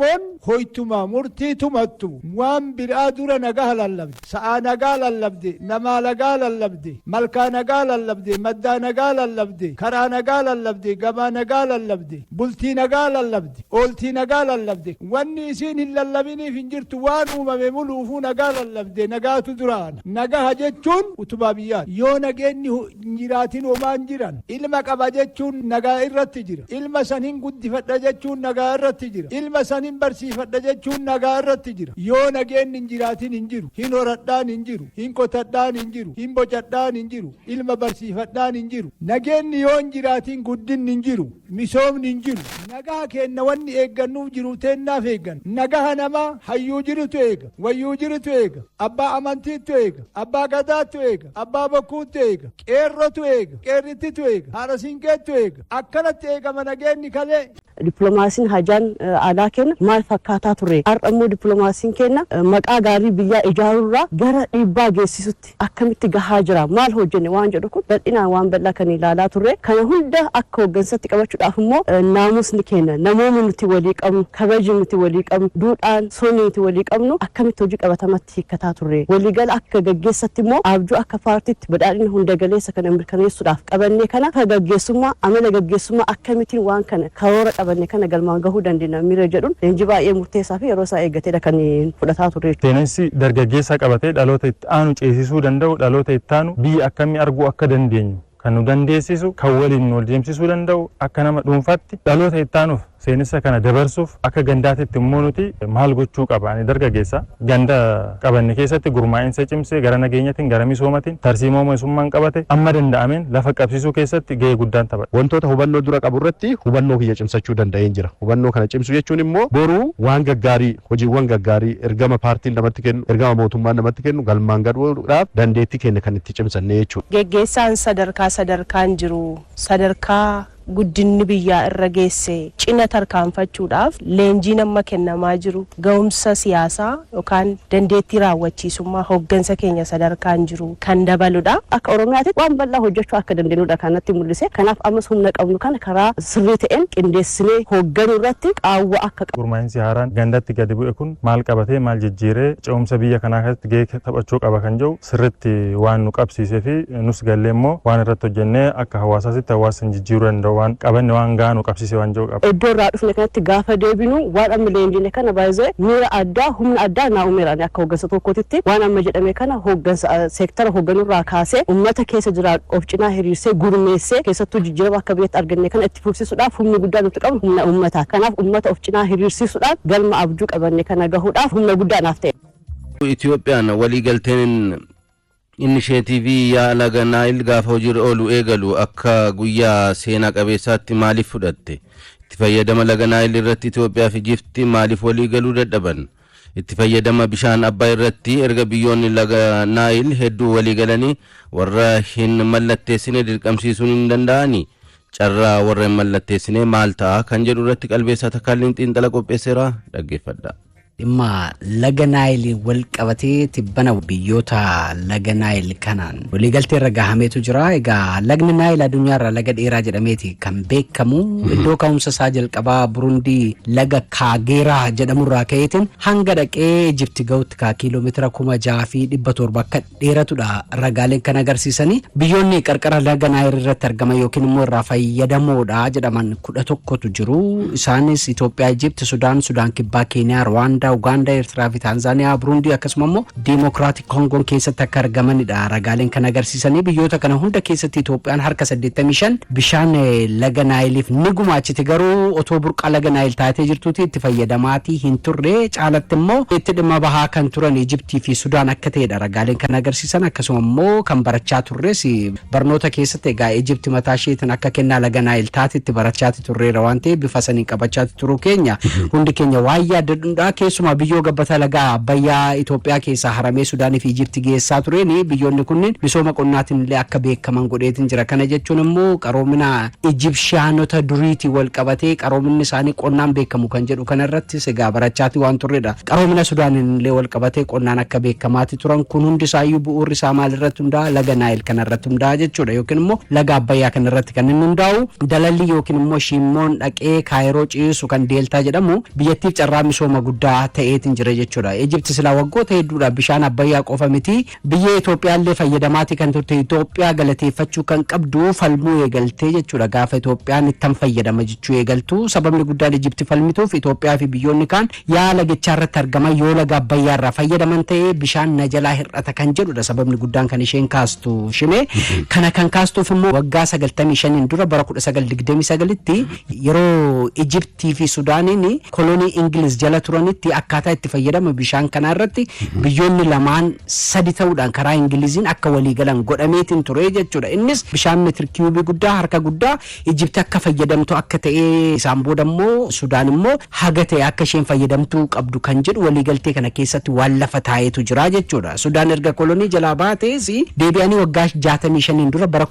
Oromoon hoytuma murtii tumattu waan biraa dura nagaa lallabde sa'a nagaa lallabde nama nagaa lallabde malkaa nagaa lallabde maddaa nagaa lallabde karaa nagaa lallabde gabaa nagaa lallabde bultii nagaa lallabde ooltii nagaa lallabde wanni isiin hin lallabiniif hin jirtu waan uumame muluufuu nagaa lallabde nagaatu duraan nagaa jechuun utubaa biyyaa yoo nageenni jiraatin homaan jiran ilma qaba jechuun nagaa irratti jira ilma sanin guddifadha jechuun nagaa irratti jira ilma sanin barsiifadha jechuun nagaa irratti jira yoo nageenni hin jiraatin hin jiru hin horadhaan hin jiru hin qotadhaan hin jiru hin bocadhaan hin jiru ilma barsiifadhaan hin jiru nageenni yoo hin jiraatin guddinni hin jiru misoomni hin jiru nagaa kenna wanni eeggannuuf jiru teennaaf eeggan nagaa namaa hayyuu jirutu eega wayyuu jirutu eega abbaa amantiitu eega abbaa gadaatu eega abbaa bokkuutu eega qeerrotu eega qeerrittitu eega haadha siinqeetu eega akkanatti eegama nageenni kalee Diplomaasiin hajaan aadaa kenna maal fakkaataa ture har'ammoo diplomaasiin kenna maqaa gaarii biyyaa ijaarurraa gara dhiibbaa geessisutti akkamitti gahaa jira maal hojjenne waan jedhu kun bal'inaan waan bal'aa kan ilaalaa turre kana hunda akka hoggansatti qabachuudhaaf immoo naamusni kenna namoonni nuti walii qabnu kabajni nuti walii qabnu duudhaan soonni nuti walii qabnu akkamitti hojii qabatamatti hiikkataa turre waliigala akka gaggeessatti immoo abjuu akka paartiitti badhaadhina hunda galeessa kana mirkaneessuudhaaf qabannee kana akka gaggeessummaa amala gaggeessummaa akkamittiin waan kana karoora qabanne kana galmaan gahuu dandeenya miira jedhuun leenjii baay'ee murteessaa fi yeroo isaa eeggateedha kan fudhataa turre. Seenessi dargaggeessa qabatee dhaloota itti aanu ceesisuu danda'u dhaloota itti aanu biyya akkamii arguu akka dandeenyu kan nu dandeessisu kan waliin wal deemsisuu danda'u akka nama dhuunfaatti dhaloota itti aanuuf seenessa kana dabarsuuf akka gandaatitti immoo nuti maal gochuu qaba dargaggeessa ganda qabanne keessatti gurmaa'insa cimsee gara nageenyatiin gara misoomatiin tarsiimoo mootummaan qabate amma danda'ameen lafa qabsiisuu keessatti gahee guddaan taphata. Wantoota hubannoo dura qabu irratti hubannoo kiyya cimsachuu danda'een jira. Hubannoo kana cimsuu jechuun immoo boruu waan gaggaarii hojiiwwan gaggaarii ergama paartiin namatti kennu ergama mootummaan namatti kennu galmaan gahuudhaaf dandeettii keenya kan itti cimsanne jechuudha. Geggeessaan sadarkaan jiru sadarkaa guddinni biyyaa irra geesse cina tarkaanfachuudhaaf leenjii nama kennamaa jiru ga'umsa siyaasaa yookaan dandeettii raawwachiisummaa hoggansa keenya sadarkaan jiru kan dabaludha. Akka Oromiyaatti waan bal'aa hojjechuu akka dandeenyudha kanatti mul'ise. Kanaaf ammas humna qabnu kana karaa sirrii ta'een qindeessinee hogganuu irratti qaawwa akka qabu. Gurmaa'insi haaraan gandatti gadi bu'e kun maal qabatee maal jijjiiree ce'umsa biyya kanaa keessatti gahee taphachuu qaba kan jedhu sirriitti waan nu qabsiisee fi nus gallee immoo waan irratti hojjennee akka hawaasaatti hawaasa jijjiiruu danda'u waan qabanne waan gaanu qabsiisee waan jiru qaba. Iddoo irraa dhufne kanatti gaafa deebinu waan amma leenjine kana baay'ee miira addaa humna addaa naa uumeeraan akka hoggansa tokkootitti waan amma jedhame kana hoggansa seektara hogganurraa kaasee uummata keessa jira of cinaa hiriirsee gurmeessee keessattuu jijjiirama akka biyyatti arganne kana itti fufsiisuudhaaf humni guddaa nuti qabnu humna uummataa. Kanaaf uummata of cinaa hiriirsiisuudhaan galma abjuu qabanne kana gahuudhaaf humna guddaa naaf ta'e. Itoophiyaan walii galteen initiativii yaa laga Naayil gaafa hojiirra oolu eegalu akka guyyaa seenaa qabeessaatti maaliif fudhatte? Itti fayyadama laga Naayil irratti Itoophiyaa fi Jibti maaliif walii galuu dadhaban? Itti fayyadama bishaan Abbaay irratti erga biyyoonni laga Naayil hedduu walii galanii warra hin mallatteessine dirqamsiisuun hin danda'ani? Carraa warra hin mallatteessine maal ta'a kan jedhu irratti qalbeessaa takkaalliin xiinxala qopheesseera dhaggeeffadha. Imma laga Naayil wal qabatee tibbana biyyoota laga Naayil kanaan waliigaltee irra gahameetu jira. Egaa lagni Naayil addunyaarraa laga dheeraa jedhameeti kan beekamu. Iddoo ka'umsa isaa jalqabaa Burundii laga Kaageeraa jedhamurraa ka'eetiin hanga dhaqee Ijipti ga'utti kiiloomeetira 6,700 akka dheeratudha ragaaleen kan agarsiisanii. Biyyoonni qarqara laga Naayil irratti argaman yookiin immoo irraa fayyadamoodha jedhaman 11tu jiru. Isaanis Itoophiyaa, Ijipti, Sudaan Kibbaa, Keeniyaa, Rwaandaa, Uganda, Eertiraa fi Taanzaaniyaa, Buruundii akkasuma immoo Dimokiraatik Kongoon keessatti akka argamanidha ragaaleen kan agarsiisanii. Biyyoota kana hunda keessatti Itoophiyaan harka 85 bishaan laga Naayiliif ni gumaachite. Garuu otoo burqaa laga Naayil taatee jirtuuti itti fayyadamaatii hin turre. Caalatti immoo itti dhimma bahaa kan turan Ijiptii fi Sudaan akka ta'edha ragaaleen kan agarsiisan. Akkasuma immoo kan barachaa turres barnoota keessatti egaa Ijipti mataa isheetiin akka kennaa laga Naayil taatetti barachaati turreera waan ta'eef bifa saniin qabachaati turuu keenya hundi keenya waan yaadadhuudha. keessumaa biyyoo gabbata lagaa Abbayyaa Itoophiyaa keessaa haramee Sudaanii fi Ijipti geessaa tureen biyyoonni kunniin misooma qonnaatiin illee akka beekaman godheetiin jira. Kana jechuun immoo qaroomina Ijipshiyaanota duriitii wal qabatee qaroominni isaanii qonnaan beekamu kan jedhu kanarratti sigaa barachaati waan turredha. Qaroomina Sudaaniin illee wal qabatee qonnaan akka beekamaati turan kun hundi isaayyuu bu'uurri isaa maalirratti hundaa'a laga Naayil kanarratti hundaa'a jechuudha yookiin immoo laga Abbayyaa kanarratti kan inni hundaa'u dalalli yookiin immoo shimmoon dhaqee Kaayiroo ciisu kan deeltaa jedhamu biyyattiif carraa misooma guddaa ta'eetiin jira jechuudha. Ijipti silaa waggoota hedduudha bishaan Abbayyaa qofa miti biyya Itoophiyaa illee fayyadamaati kan turte Itoophiyaa galateeffachuu kan qabdu falmuu eegaltee jechuudha. Gaafa Itoophiyaan ittan fayyadama jechuu eegaltu sababni guddaan Ijipti falmituuf Itoophiyaa fi biyyoonni kaan yaa lagichaa irratti argaman yoo laga Abbayyaa irraa fayyadaman ta'ee bishaan na jalaa hir'ata kan jedhudha sababni guddaan kan isheen kaastu shimee kana kan kaastuuf immoo waggaa 95 dura bara 1929tti yeroo Ijiptii fi Sudaaniin kolonii Ingiliz jala turanitti akkaataa itti fayyadama bishaan kana irratti biyyoonni lamaan sadi ta'uudhaan karaa Ingiliziin akka walii galan godhameetiin ture jechuudha. Innis bishaan meetira kiiyubii guddaa harka guddaa Ijipti akka fayyadamtu akka ta'ee isaan booda immoo Sudaan immoo haga ta'e akka isheen fayyadamtuu qabdu kan jedhu waliigaltee kana keessatti waan lafa taa'etu jira jechuudha. Sudaan erga kolonii jalaa baatees deebi'anii waggaa 65 dura bara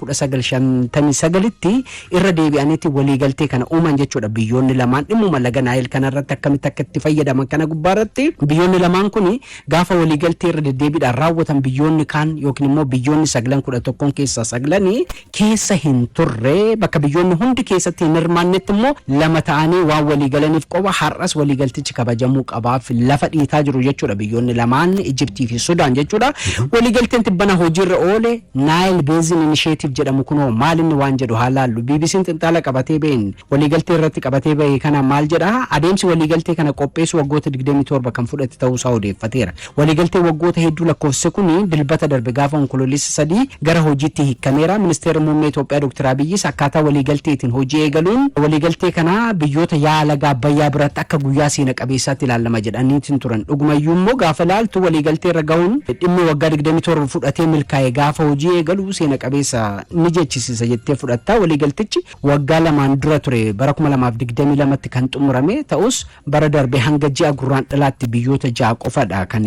1959tti irra deebi'aniiti waliigaltee kana uuman jechuudha. Biyyoonni lamaan dhimmuma laga Naayil kanarratti akkamitti akka itti fayyadaman kana gubbaarratti biyyoonni lamaan kun gaafa waliigaltee irra deddeebiidhaan raawwatan biyyoonni kaan yookiin immoo biyyoonni 911 keessaa 9 keessa hin turre bakka biyyoonni hundi keessatti hin hirmaannetti immoo lama ta'anii waan waliigalaniif qofa har'as waliigaltichi kabajamuu qabaaf lafa dhiitaa jiru jechuudha. Biyyoonni lamaan Ijiptii fi Sudaan jechuudha. Waliigalteen tibbana hojiirra oole Nile Basin Initiative jedhamu kunoo maalinni waan jedhu haalaallu BBC'n xinxala qabatee ba'een waliigaltee irratti qabatee ba'e kana maal jedha adeemsi waliigaltee kana qopheessu waggoota 27 kan fudhate ta'uu isaa odeeffateera. Waliigaltee waggoota hedduu lakkoofse kun dilbata darbe gaafa onkoloolessa 3 gara hojiitti hiikameera. Ministeerri muummee Itoophiyaa Dr. Abiyyis akkaataa waliigalteetiin hojii eegaluun waliigaltee kana biyyoota yaa laga Abbayyaa biratti akka guyyaa seena qabeessaatti ilaalama jedhaniitiin turan. Dhugumayyuu immoo gaafa laaltu waliigaltee irra ga'uun dhimmi waggaa 27 fudhatee milkaa'e gaafa hojii eegalu seena qabeessa ni jechisiisa jettee fudhatta. Waliigaltichi waggaa lamaan dura ture bara 2022tti kan xumurame ta'us bara darbe hanga ji'a guraandhalaatti biyyoota 6 qofadha kan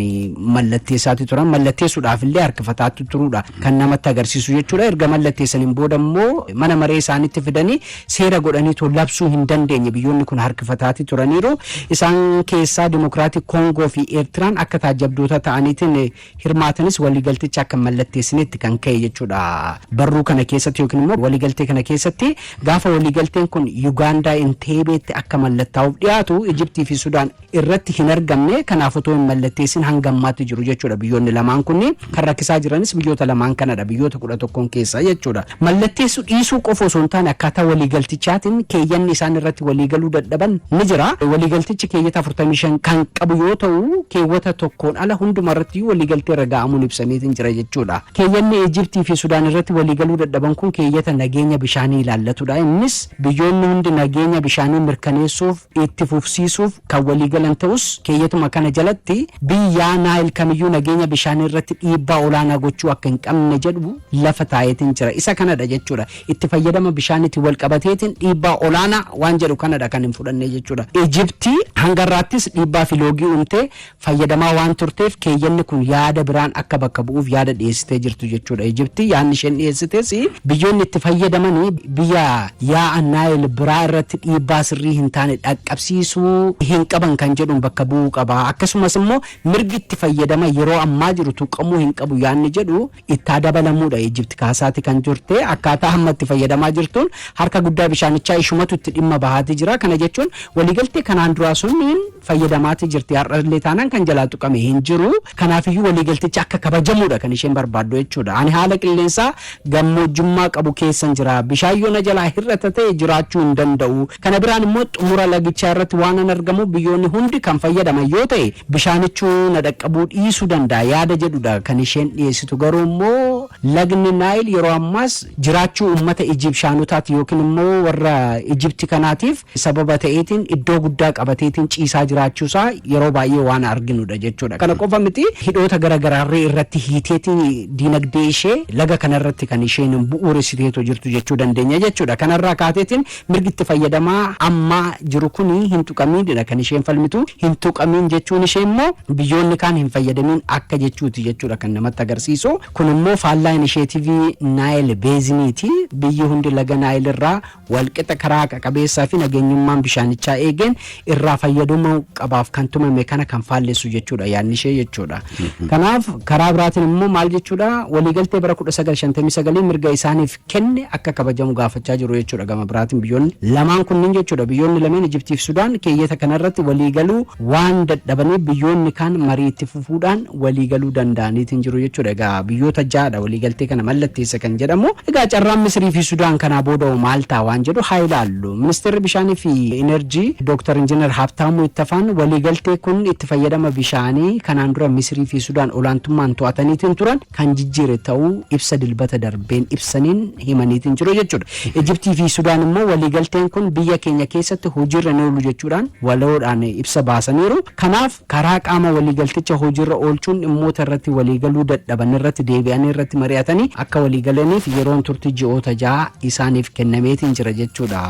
mallatteessaatti turan. Mallatteessuudhaaf illee harkifataatti turuudha kan namatti agarsiisu jechuudha. Erga mallatteessaniin booda immoo mana maree isaanitti fidanii seera godhaniitu labsuu hin dandeenye biyyoonni kun harkifataatti turaniiru. Isaan keessaa Dimokiraatik Koongoo fi Eertiraan akka taajabdoota ta'aniitiin hirmaatanis waliigalticha akka mallatteessinitti kan ka'e jechuudha. Barruu kana keessatti yookiin immoo waliigaltee kana keessatti gaafa waliigalteen kun Yugaandaa Inteebeetti akka mallattaa'uuf dhiyaatu Ijiptii fi Sudaan irratti hin argamne kanaaf otoo hin mallatteessin hanga ammaatti jiru jechuudha. Biyyoonni lamaan kun kan rakkisaa jiranis biyyoota lamaan kanadha biyyoota 11 keessaa jechuudha. Mallatteessuu dhiisuu qofa osoo hin taane akkaataa waliigaltichaatiin keeyyanni isaan irratti waliigaluu dadhaban ni jira. Waliigaltichi keeyyata 45 kan qabu yoo ta'u keewwata tokkoon ala hundumarratti waliigaltee irra ga'amuun ibsaniitiin jira jechuudha. Keeyyanni Ijiptii fi Sudaan irratti waliigaluu dadhaban kun keeyyata nageenya bishaanii ilaallatudha. Innis biyyoonni hundi nageenya bishaanii mirkaneessuuf itti fufsiisuuf kan waliigalan ta'us keeyyatuma kana jalatti biyya Naayil kamiyyuu nageenya bishaanii irratti dhiibbaa olaanaa gochuu akka hin qabne jedhu lafa taa'eetiin jira. Isa kanadha jechuudha. Itti fayyadama bishaaniitti wal qabateetiin dhiibbaa olaanaa waan jedhu kanadha kan hin fudhanne jechuudha. Ijiptii hangarraattis dhiibbaa fi loogii uumtee fayyadamaa waan turteef keeyyanni kun yaada biraan akka bakka bu'uuf yaada dhiyeessitee jirtu jechuudha. Ijiptii yaadni isheen dhiyeessitees biyyoonni itti fayyadamanii biyya yaa'a Naayil biraa irratti dhiibbaa sirrii hin taane dhaqqabsiisuu hin qaban kan jedhuun bakka bu'uu qaba. Akkasumas immoo mirgi itti fayyadama yeroo ammaa jiru tuqamuu hin qabu yaadni jedhu itti dabalamuudha. Ijipti kaasaati kan jirte akkaataa hamma itti fayyadamaa jirtuun harka guddaa bishaanichaa ishumatu itti dhimma bahaati jira. Kana jechuun waliigaltee kanaan duraa sunniin fayyadamaati jirti. Har'allee taanaan kan jalaa tuqame hin jiru. Kanaafiyyuu waliigaltichi akka kabajamuudha kan isheen barbaaddu jechuudha. Ani haala qilleensaa gammoojjummaa qabu keessan jira. Bishaan yoo na jalaa hir'ata ta'e jiraachuu hin danda'u. Kana biraan immoo xumura lagichaa irratti waan an argamu biyyoonni hundi kan fayyadaman yoo ta'e bishaanichuu na dhaqqabuu dhiisuu danda'a yaada jedhudha kan isheen dhiyeessitu. Garuu immoo lagni naayil yeroo ammaas jiraachuu uummata Ijibshaanotaati yookiin immoo warra Ijibti kanaatiif sababa ta'eetiin iddoo guddaa qabateetiin ciisaa jiraachuusaa yeroo baay'ee waan arginudha jechuudha. Kana qofa miti hidhoota garaagaraallee irratti hiiteetiin diinagdee ishee laga kanarratti kan isheen bu'uuressiteetoo jirtu jechuu dandeenya jechuudha. Kanarraa kaateetiin mirgi itti fayyadamaa amma jiru kuni hin tuqamiinidha kan isheen falmitu. Hin tuqamiin jechuun ishee immoo biyyoonni kaan hin fayyadamiin akka jechuuti jechuudha kan namatti agarsiisu. Kun immoo faallaa inisheetivii Naayil Beeziniiti. Biyyi hundi laga Naayil irraa walqixa karaa qabeessaa fi nageenyummaan bishaanichaa eegeen irraa fayyadamuu qabaaf kan tumame kana kan faallessu jechuudha yaadni ishee jechuudha. Kanaaf karaa biraatiin immoo maal jechuudha waliigaltee bara 1959 mirga isaaniif kenne akka kabajamu gaafachaa jiru jechuudha. Gama biraatiin biyyoonni lamaan kunniin jechuudha biyyoonni lameen Ijiptii fi Sudaan keeyyata kanarratti waliigaluu waan dadhabaniif biyyoonni kaan marii itti fufuudhaan waliigaluu danda'aniitiin jiru jechuudha. Egaa biyyoota ja'adha waliigaltee kana mallatteessa kan jedhamu. Egaa carraan Misrii fi Sudaan kanaa booda maal ta'a waan jedhu haa ilaallu. Ministeerri bishaanii fi enerjii Dr. Injiinar Habtaamuu Ittafaan waliigaltee kun itti fayyadama bishaanii kanaan dura Misrii fi Sudaan olaantummaan to'ataniitiin turan kan jijjiire ta'uu ibsa dilbata darbeen ibsaniin himaniitiin jiru jechuudha. Ijiptii fi Sudaan immoo waliigalteen kun biyya keenya keessatti hojiirra ni oolu jechuudhaan waloodhaan ibsa baasaniiru. Kanaaf karaa qaama waliigalticha hojiirra oolchuun dhimmoota irratti waliigaluu dadhaban irratti deebi'anii irratti mari'atanii akka waliigalaniif yeroon turtii ji'oota 6 isaaniif kennameetiin jira jechuudha.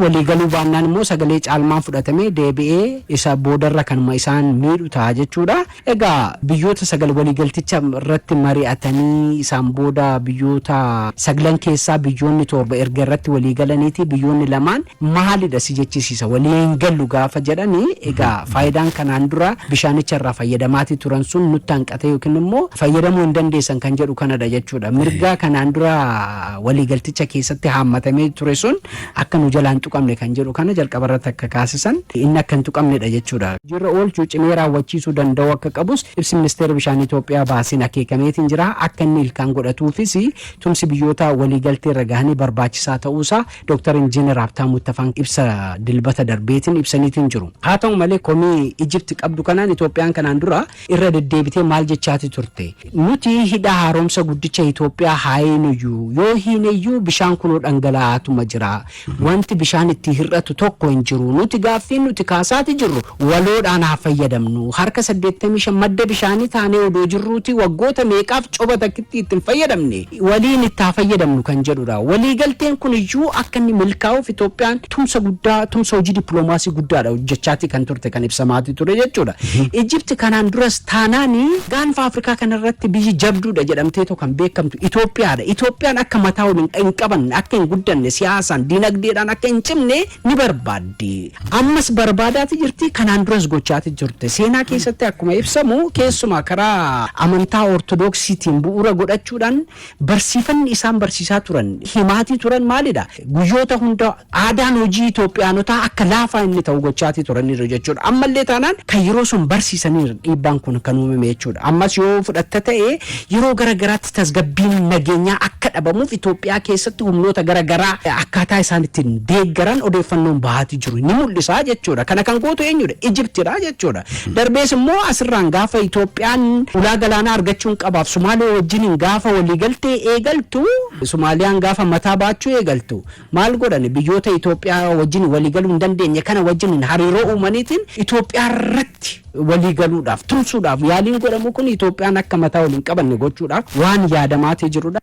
Waliigaluu baannaan immoo sagalee caalmaan fudhatamee deebi'ee isa boodarra kanuma isaan miidhu ta'a jechuudha. Egaa biyyoota sagal waliigalticha irratti mari'atanii isaan booda biyyoota saglan keessaa biyyoonni 7 erga irratti waliigalaniiti biyyoonni lamaan maalidha si jechisiisa waliin gallu gaafa jedhanii egaa faayidaan kanaan dura bishaanicha irraa fayyadamaati turan sun nutti hanqate yookiin immoo fayyadamuu hin dandeessan kan jedhu kanadha jechuudha. Mirga kanaan dura waliigalticha keessatti haammatamee ture sun akka nu jalaan tuqamne kan jedhu kana jalqabarratti akka kaasisan inni akka hin tuqamnedha jechuudha. Jirra oolchuu cimee raawwachiisuu danda'u akka qabus ibsi ministeera bishaan Itoophiyaa baasiin akeekameetiin jira. Akka inni ilkaan godhatuufis tumsi biyyoota waliigaltee irra gahanii barbaachisaa ta'uusaa Dr. Injiinar Habtaamuu Ittafaan ibsa dilbata darbeetiin ibsaniitiin jiru. Haa ta'u malee komii Ijipti qabdu kanaan Itoophiyaan kanaan dura irra deddeebitee maal jechaati turte. Nuti hidha haaromsa guddicha Itoophiyaa haayinuyyuu yoo hiineyyuu bishaan kunoo dhangala'aatuma jira. Wanti bishaan itti hir'atu tokko hin jiru. Nuti gaaffiin nuti kaasaati jirru waloodhaan haa fayyadamnu. Harka 85 madda bishaanii taanee odoo jirruuti waggoota meeqaaf coba takkitti ittiin fayyadamne waliin itti haa fayyadamnu kan jedhudha. Waliigalteen kun iyyuu akka inni milkaa'uuf Itoophiyaan tumsa guddaa tumsa hojii dippiloomaasii guddaadha hojjechaati kan turte kan ibsamaati ture jechuudha. Ijipti kanaan duras taanaanii gaanfa Afrikaa kanarratti biyyi jabduudha jedhamteetoo kan beekamtu Itoophiyaadha. Itoophiyaan akka mataa waliin hin qabanne akka hin guddanne siyaasaan dinagdeedhaan akka hin cimne ni barbaaddi. Ammas barbaadaati jirti kanaan duras gochaati jirte. Seenaa keessatti akkuma ibsamu keessumaa karaa amantaa ortodoksiitiin bu'uura godhachuudhaan barsiifanni isaan barsiisaa turan himaatii turan maalidha? Guyyoota hunda aadaan hojii Itoophiyaanotaa akka laafaa inni ta'u gochaati turaniiru jechuudha. Ammallee taanaan kan yeroo sun barsiisaniiru dhiibbaan kun kan uumame jechuudha. Ammas yoo fudhatta ta'e yeroo garagaraatti tasgabbiin nageenyaa akka dhabamuuf Itoophiyaa keessatti humnoota garagaraa akkaataa isaan ittiin deeggaran odeeffannoon bahaati jiru ni mul'isa jechuudha. Kana kan gootu eenyudha? Ijiptidha jechuudha. Darbees immoo asirraan gaafa Itoophiyaan ulaa galaanaa argachuun qabaaf Somaaliyaa wajjin gaafa waliigaltee eegaltu Somaaliyaan gaafa mataa baachuu eegaltu maal godhan biyyoota Itoophiyaa wajjin waliigaluu hin dandeenye kana wajjin hariiroo uumaniitiin Itoophiyaa irratti waliigaluudhaaf tumsuudhaaf yaaliin godhamu kun Itoophiyaan akka mataa waliin qabanne gochuudhaaf waan yaadamaatee jirudha.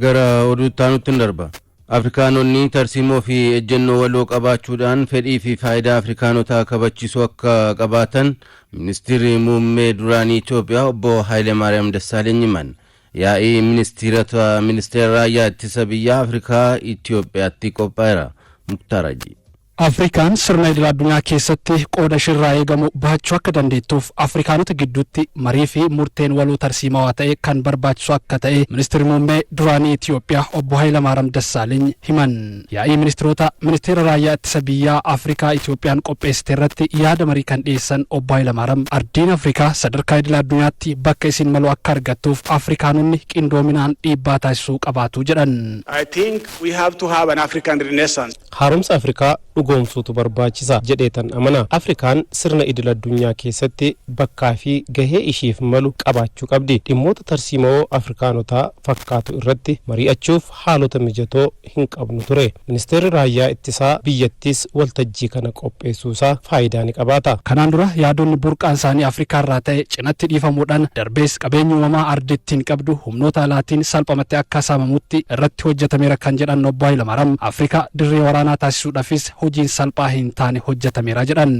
Gara oduutti darba. Afrikaanonni tarsiimoo fi ejjennoo waloo qabaachuudhaan fedhii fi faayidaa Afrikaanotaa kabachiisuu akka qabaatan ministeerri muummee duraanii Itoophiyaa obbo Haile Maariyaam Dassaaleny himan. Yaa'ii ministeera raayyaa ittisa biyya Afrikaa Itoophiyaatti qophaa'eera. Muktaaraji. Afrikaan sirna idil addunyaa keessatti qooda ishirraa eegamu bahachuu akka dandeettuuf Afrikaanota gidduutti marii fi murteen waloo tarsiimawaa ta'e kan barbaachisu akka ta'e ministeerri muummee duraanii Itoophiyaa obbo Hayilamaariyaam Dassaaleny himan. Yaa'ii ministeerota ministeera raayyaa ittisa biyyaa Afrikaa Itoophiyaan qopheessite irratti yaada marii kan dhiyeessan obbo Hayilamaariyaam ardiin Afrikaa sadarkaa idil addunyaatti bakka isin malu akka argattuuf Afrikaanonni qindoominaan dhiibbaa taasisuu qabaatu jedhan. I think we have to have an African renaissance. Haaromsa Afrikaa dhugoomsuutu barbaachisa jedheetan amana. Afrikaan sirna idil addunyaa keessatti bakkaa fi gahee ishiif malu qabaachuu qabdi. Dhimmoota tarsiimoo Afrikaanotaa fakkaatu irratti mari'achuuf haalota mijatoo hin qabnu ture. Ministeerri raayyaa ittisaa biyyattis waltajjii kana qopheessuusaa faayidaa ni qabaata. Kanaan dura yaadonni burqaan isaanii Afrikaa irraa ta'e cinatti dhiifamuudhaan darbees qabeenya uumamaa ardittiin qabdu humnoota alaatiin salphamatti akka saamamutti irratti hojjetameera kan jedhan obbo Hayilamaariyaam Afrikaa dirree waraanaa taasisuudhaafis hojiin salphaa hin taane hojjetameera jedhan.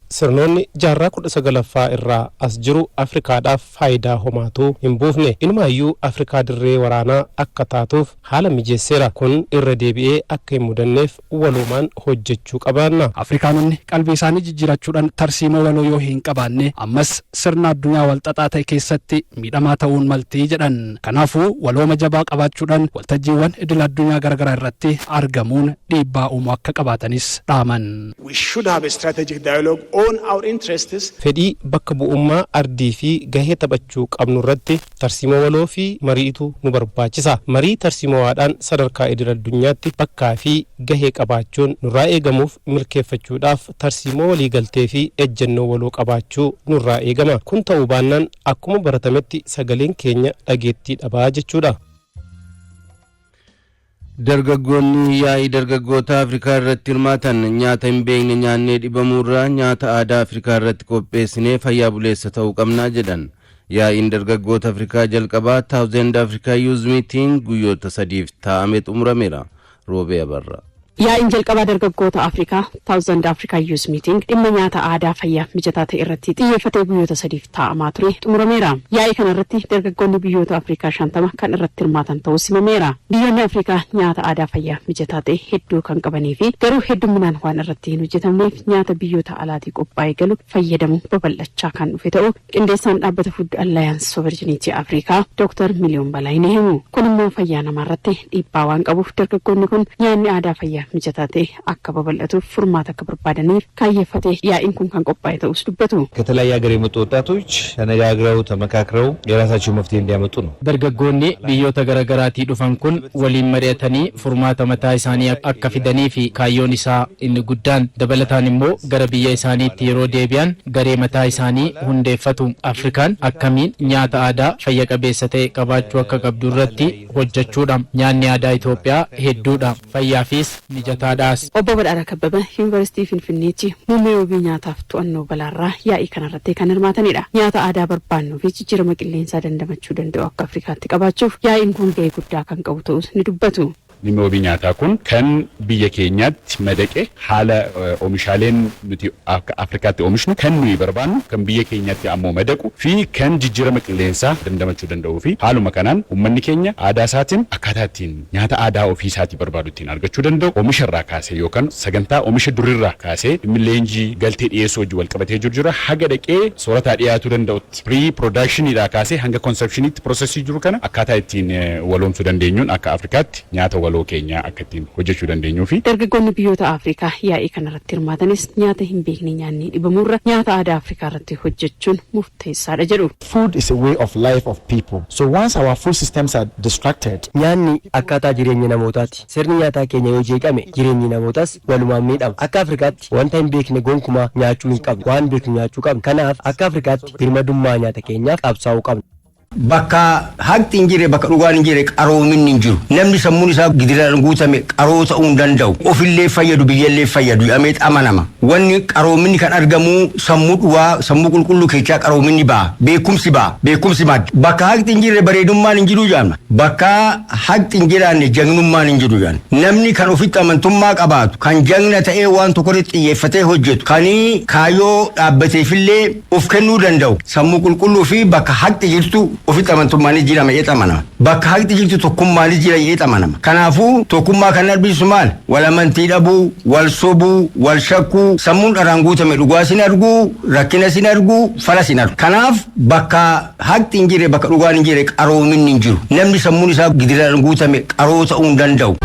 Sirnoonni jaarraa 19ffaa irraa as jiru Afrikaadhaaf faayidaa homaatu hin buufne. Inumaayyuu Afrikaa dirree waraanaa akka taatuuf haala mijeesseera. Kun irra deebi'ee akka hin mudanneef walumaan hojjechuu qabaanna. Afrikaanonni qalbii isaanii jijjiirachuudhaan tarsiimoo waloo yoo hin qabaanne ammas sirna addunyaa walxaxaa ta'e keessatti miidhamaa ta'uun maltii jedhan. Kanaafuu walooma jabaa qabaachuudhaan waltajjiiwwan idil addunyaa garaagaraa irratti argamuun dhiibbaa uumuu akka qabaatanis dhaaman. Fedhii bakka bu'ummaa ardii fi gahee taphachuu qabnu irratti tarsiimoo waloo fi mariitu nu barbaachisa. Marii tarsiimowaadhaan sadarkaa idil addunyaatti bakkaa fi gahee qabaachuun nurraa eegamuuf milkeeffachuudhaaf tarsiimoo waliigaltee fi ejjennoo waloo qabaachuu nurraa eegama. Kun ta'uu baannaan akkuma baratametti sagaleen keenya dhageettii dhabaa jechuudha. Dargaggoonni yaa'ii dargaggoota Afrikaa irratti hirmaatan nyaata hin beekne nyaannee dhibamuurraa nyaata aadaa Afrikaa irratti qopheessinee fayyaa buleessa ta'uu qabnaa jedhan. Yaa'iin dargaggoota Afrikaa jalqabaa Thousand Africa Youth Meeting guyyoota 3f taa'amee xumurameera. Roobee Abarra. Yaa'iin jalqabaa dargaggoota Afrikaa Thousand Africa Youth Meeting dhimma nyaata aadaa fayyaaf mijataa ta'e irratti xiyyeeffatee guyyoota 3f taa'amaa ture xumurameera. Yaa'ii kana irratti dargaggoonni biyyoota Afrikaa 50 kan irratti hirmaatan ta'uu simameera. Biyyoonni Afrikaa nyaata aadaa fayyaaf mijataa ta'e hedduu kan qabanii fi garuu hedduminaan waan irratti hin hojjetamneef nyaata biyyoota alaatii qophaa'ee galu fayyadamu babal'achaa kan dhufe ta'u qindeessaan dhaabbata Food Alliance Sovereignty Afrikaa Dr. Miliyoon Balaayi ni himu. Kun immoo fayyaa namaa irratti dhiibbaa waan qabuuf dargaggoonni kun nyaanni aadaa fayyaa mijataa ta'e akka babal'atuuf furmaata akka barbaadaniif kaayyeeffatee yaa'iin kun kan qophaa'e ta'us dubbatu. ከተለያየ ሀገር የመጡ ወጣቶች ተነጋግረው ተመካክረው የራሳቸው መፍትሄ እንዲያመጡ ነው። dargaggoonni biyyoota garaagaraatii dhufan kun waliin mari'atanii furmaata mataa isaanii akka fidanii fi kaayyoon isaa inni guddaan dabalataan immoo gara biyya isaaniitti yeroo deebi'an garee mataa isaanii hundeeffatu. Afrikaan akkamiin nyaata aadaa fayya qabeessa ta'e qabaachuu akka qabdu irratti hojjechuudha. Nyaanni aadaa Itoophiyaa hedduudha. Fayyaafis mijataadhaas. Obbo Badhaadhaa Kabbaba Yuunivarsiitii Finfinneetti muummee wabii nyaataaf to'annoo balaarraa yaa'ii kanarratti kan hirmaatanidha. Nyaata aadaa barbaannuu fi jijjiirama qilleensaa dandamachuu danda'u akka Afrikaatti qabaachuuf yaa'iin kun gahee guddaa kan qabu ta'us ni dubbatu. Dhimma wabii nyaataa kun kan biyya keenyaatti madaqe haala oomishaaleen nuti akka Afrikaatti oomishnu kan nuyi barbaannu kan biyya keenyaatti ammoo madaqu fi kan jijjiirama qilleensaa dandamachuu danda'uu fi haaluma kanaan uummanni keenya aadaa isaatiin akkaataa ittiin nyaata aadaa ofii isaatii barbaadu ittiin argachuu danda'u oomisha irraa kaasee yookaan sagantaa oomisha durirraa kaasee dhimmi leenjii galtee dhiyeessuu wajjin wal qabatee jiru haga dhaqee soorataa dhiyaatuu danda'utti pirii piroodaakshiniidhaa kaasee hanga konsepshiniitti piroosesii jiru kana akkaataa ittiin waloomsuu dandeenyuun akka Afrikaatti nyaata waloo keenya akka ittiin hojjechuu dandeenyuu fi dargaggoonni biyyoota Afrikaa yaa'ii kanarratti hirmaatanis nyaata hin beekne nyaannee dhibamuurra nyaata aadaa Afrikaa irratti hojjechuun murteessaadha jedhu. Food is a way of life of people. So once our food systems are distracted, nyaanni akkaataa jireenya namootaati. Sirni nyaataa keenya yoo jeeqame jireenyi namootaas walumaan miidhama. Akka Afrikaatti wanta hin beekne gonkumaa nyaachuu hin qabnu. Waan beeknu nyaachuu qabna. Kanaaf akka Afrikaatti birmadummaa nyaata keenyaaf qabsaa'uu qabna. Bakka haqti hin jirre bakka dhugaan hin jirre qaroominni hin jiru. Namni sammuun isaa gidiraan guutame qaroo ta'uu hin danda'u. Ofillee fayyadu biyyallee fayyadu ameet amanama. Wanni qaroominni kan argamu sammuu dhuwaa sammuu qulqulluu keessaa qaroominni ba'a. Beekumsi ba'a. Beekumsi madda. Bakka haqti hin jirre bareedummaan hin jiru jaamna. Bakka haqti hin jiraanne jagnummaan hin jiru jaamna. Namni kan ofitti amantummaa qabaatu kan jagna ta'ee waan tokkotti xiyyeeffatee hojjetu kanii kaayyoo dhaabbateefillee of kennuu danda'u. Sammuu qulqulluu fi bakka haqti jirtu ofitti amantummaan jira ma'ee xamanama. Bakka haqti jirtu tokkummaan jira ma'ee xamanama. Kanaafuu tokkummaa kan arbisu maal? Wal amantii dhabuu, wal sobuu, wal shakkuu, sammuun dharaan guutame dhugaa sin argu, rakkina sin argu, fala sin argu. Kanaaf bakka haqti hin jirre bakka dhugaan hin jirre qaroominni hin jiru. Namni sammuun isaa gidiraan guutame qaroo ta'uu hin danda'u.